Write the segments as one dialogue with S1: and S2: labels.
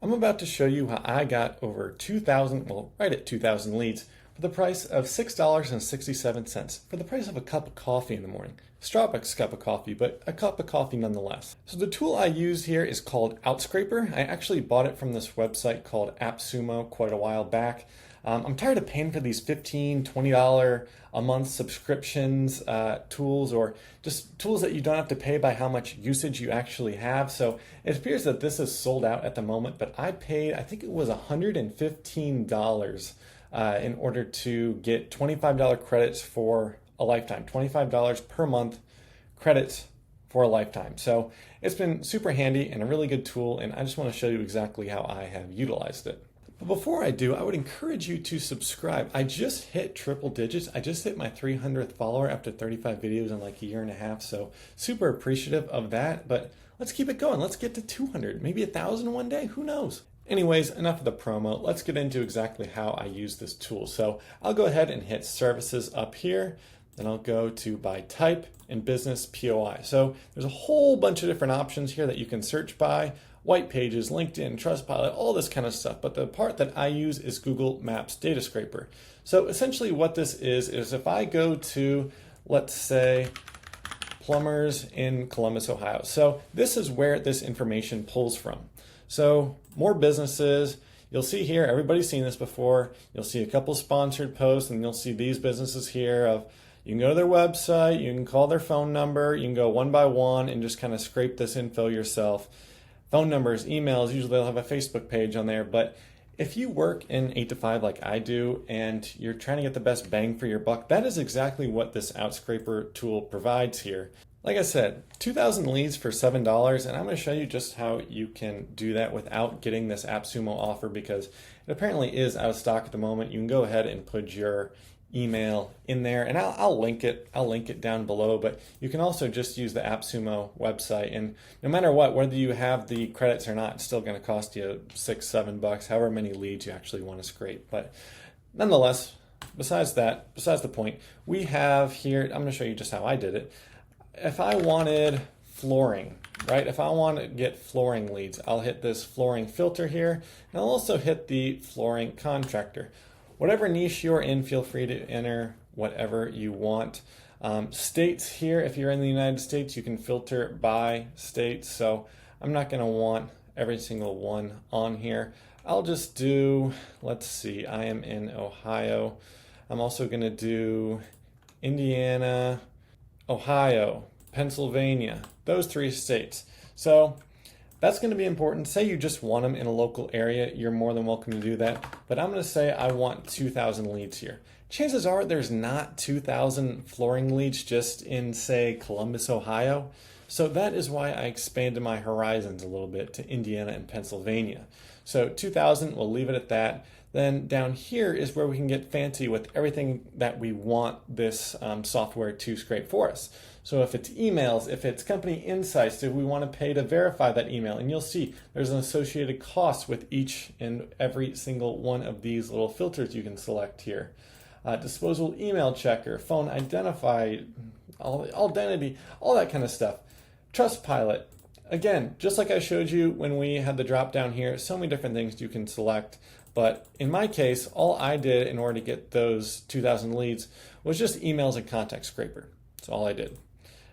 S1: I'm about to show you how I got over 2,000, well, right at 2,000 leads for the price of $6.67, for the price of a cup of coffee in the morning. Starbucks cup of coffee, but a cup of coffee nonetheless. So the tool I use here is called Outscraper. I actually bought it from this website called AppSumo quite a while back. I'm tired of paying for these $15, $20 a month subscriptions, tools, or just tools that you don't have to pay by how much usage you actually have. So it appears that this is sold out at the moment, but I paid, I think it was $115 in order to get $25 credits for a lifetime, $25 per month credits for a lifetime. So it's been super handy and a really good tool, and I just want to show you exactly how I have utilized it. But before I do, I would encourage you to subscribe. I just hit triple digits. I just hit my 300th follower after 35 videos in like a year and a half. So super appreciative of that, but let's keep it going. Let's get to 200, maybe 1,000 one day, who knows? Anyways, enough of the promo. Let's get into exactly how I use this tool. So I'll go ahead and hit services up here. Then I'll go to by type and business POI. So there's a whole bunch of different options here that you can search by. White pages, LinkedIn, Trustpilot, all this kind of stuff. But the part that I use is Google Maps Data Scraper. So essentially what this is if I go to, let's say, plumbers in Columbus, Ohio. So this is where this information pulls from. So more businesses. You'll see here, everybody's seen this before. You'll see a couple sponsored posts, and you'll see these businesses here of, you can go to their website, you can call their phone number, you can go one by one and just kind of scrape this info yourself. Phone numbers, emails, usually they'll have a Facebook page on there, but if you work in 8 to 5 like I do and you're trying to get the best bang for your buck, that is exactly what this Outscraper tool provides here. Like I said, 2,000 leads for $7, and I'm going to show you just how you can do that without getting this AppSumo offer, because it apparently is out of stock at the moment. You can go ahead and put your email in there, and I'll link it down below, but you can also just use the AppSumo website, and no matter what, whether you have the credits or not, it's still going to cost you $6-7, however many leads you actually want to scrape. But nonetheless, besides the point, we have here, I'm going to show you just how I did it. If I wanted flooring, right? If I want to get flooring leads, I'll hit this flooring filter here, and I'll also hit the flooring contractor. Whatever niche you're in, feel free to enter whatever you want. States here, if you're in the United States, you can filter by states. So I'm not going to want every single one on here. I'll just do, let's see, I am in Ohio. I'm also going to do Indiana, Ohio, Pennsylvania, those 3 states. So that's going to be important. Say you just want them in a local area, you're more than welcome to do that. But I'm going to say I want 2,000 leads here. Chances are there's not 2,000 flooring leads just in, say, Columbus, Ohio. So that is why I expanded my horizons a little bit to Indiana and Pennsylvania. So 2,000, we'll leave it at that. Then down here is where we can get fancy with everything that we want this software to scrape for us. So if it's emails, if it's company insights, if we want to pay to verify that email, and you'll see there's an associated cost with each and every single one of these little filters you can select here. Disposable email checker, phone identify, identity, all that kind of stuff. Trustpilot. Again, just like I showed you when we had the drop down here, so many different things you can select. But in my case, all I did in order to get those 2,000 leads was just emails and contact scraper. That's all I did.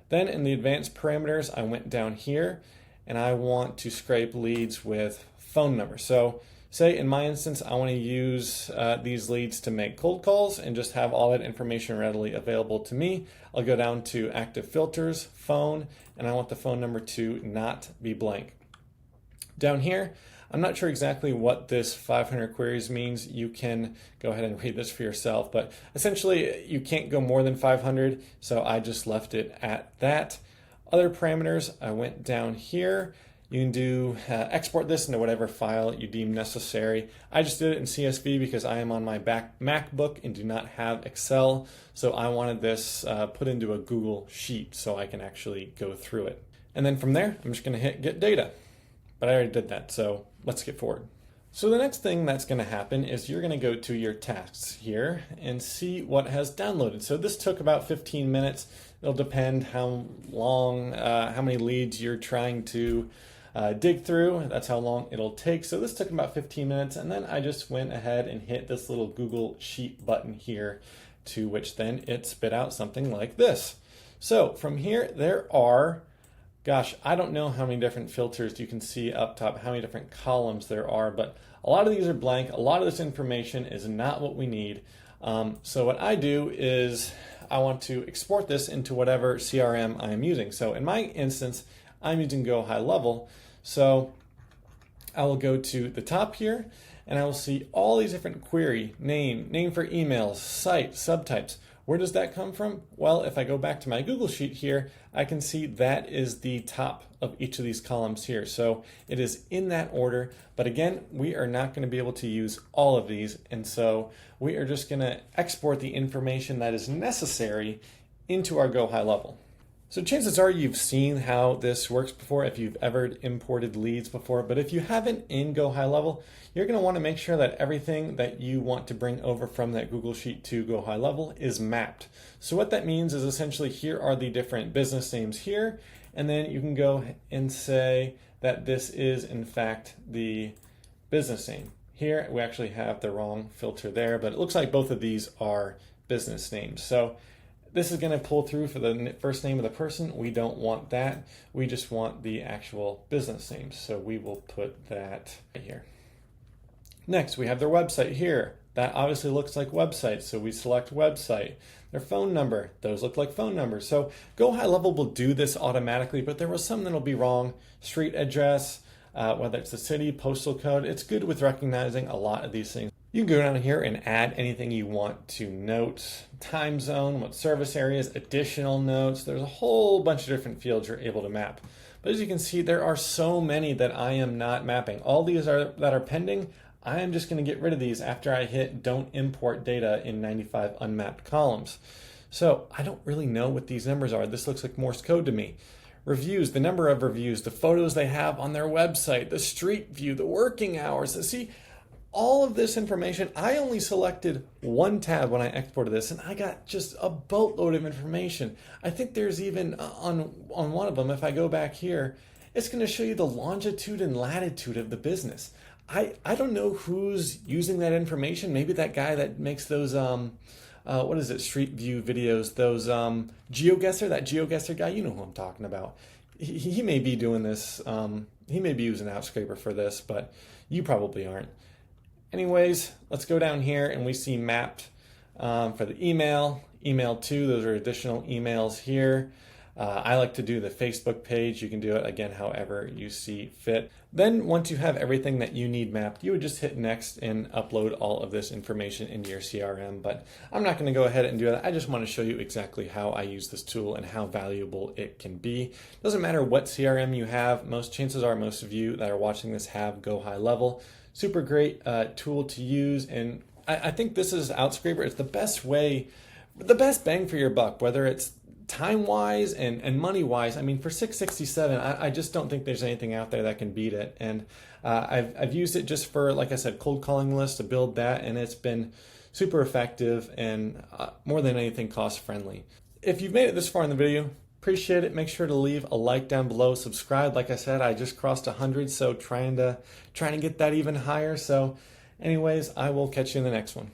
S1: Then in the advanced parameters, I went down here and I want to scrape leads with phone number. So say in my instance, I want to use these leads to make cold calls and just have all that information readily available to me. I'll go down to active filters, phone, and I want the phone number to not be blank. Down here, I'm not sure exactly what this 500 queries means. You can go ahead and read this for yourself, but essentially you can't go more than 500, so I just left it at that. Other parameters, I went down here. You can do export this into whatever file you deem necessary. I just did it in CSV because I am on my MacBook and do not have Excel, so I wanted this put into a Google Sheet so I can actually go through it. And then from there, I'm just going to hit Get Data. But I already did that, so let's get forward. So the next thing that's going to happen is you're going to go to your tasks here and see what has downloaded. So this took about 15 minutes. It'll depend how long, how many leads you're trying to dig through. That's how long it'll take. So this took about 15 minutes, and then I just went ahead and hit this little Google Sheet button here, to which then it spit out something like this. So from here, there are, gosh, I don't know how many different filters you can see up top, how many different columns there are, but a lot of these are blank. A lot of this information is not what we need. So what I do is I want to export this into whatever CRM I am using. So in my instance, I'm using Go High Level. So I will go to the top here, and I will see all these different query, name for emails, site, subtypes. Where does that come from? Well, if I go back to my Google Sheet here, I can see that is the top of each of these columns here. So it is in that order, but again, we are not going to be able to use all of these, and so we are just going to export the information that is necessary into our Go High Level. So chances are you've seen how this works before if you've ever imported leads before, but if you haven't in Go High Level, you're going to want to make sure that everything that you want to bring over from that Google Sheet to Go High Level is mapped. So what that means is essentially here are the different business names here, and then you can go and say that this is in fact the business name. Here we actually have the wrong filter there, but it looks like both of these are business names. So this is going to pull through for the first name of the person. We don't want that. We just want the actual business name. So we will put that right here. Next, we have their website here. That obviously looks like website, so we select website. Their phone number, those look like phone numbers. So Go High Level will do this automatically, but there was some that'll be wrong. Street address, whether it's the city, postal code, it's good with recognizing a lot of these things. You can go down here and add anything you want to note, time zone, what service areas, additional notes. There's a whole bunch of different fields you're able to map. But as you can see, there are so many that I am not mapping. All these that are pending, I am just going to get rid of these after I hit don't import data in 95 unmapped columns. So I don't really know what these numbers are. This looks like Morse code to me. Reviews, the number of reviews, the photos they have on their website, the street view, the working hours. See, all of this information, I only selected one tab when I exported this, and I got just a boatload of information. I think there's even on one of them, if I go back here, it's going to show you the longitude and latitude of the business. I don't know who's using that information. Maybe that guy that makes those, what is it, Street View videos, those GeoGuessr, that GeoGuessr guy, you know who I'm talking about. He may be doing this, he may be using Outscraper for this, but you probably aren't. Anyways, let's go down here and we see mapped for the email 2, those are additional emails here. I like to do the Facebook page. You can do it again however you see fit. Then once you have everything that you need mapped, you would just hit next and upload all of this information into your CRM. But I'm not going to go ahead and do that. I just want to show you exactly how I use this tool and how valuable it can be. Doesn't matter what CRM you have. Most chances are most of you that are watching this have Go High Level. Super great tool to use, and I think this is Outscraper. It's the best way, the best bang for your buck, whether it's time-wise and money-wise. I mean, for $6.67, I just don't think there's anything out there that can beat it. And I've used it just for, like I said, cold calling lists to build that, and it's been super effective and more than anything cost-friendly. If you've made it this far in the video, appreciate it. Make sure to leave a like down below. Subscribe. Like I said, I just crossed 100, so trying to get that even higher. So anyways, I will catch you in the next one.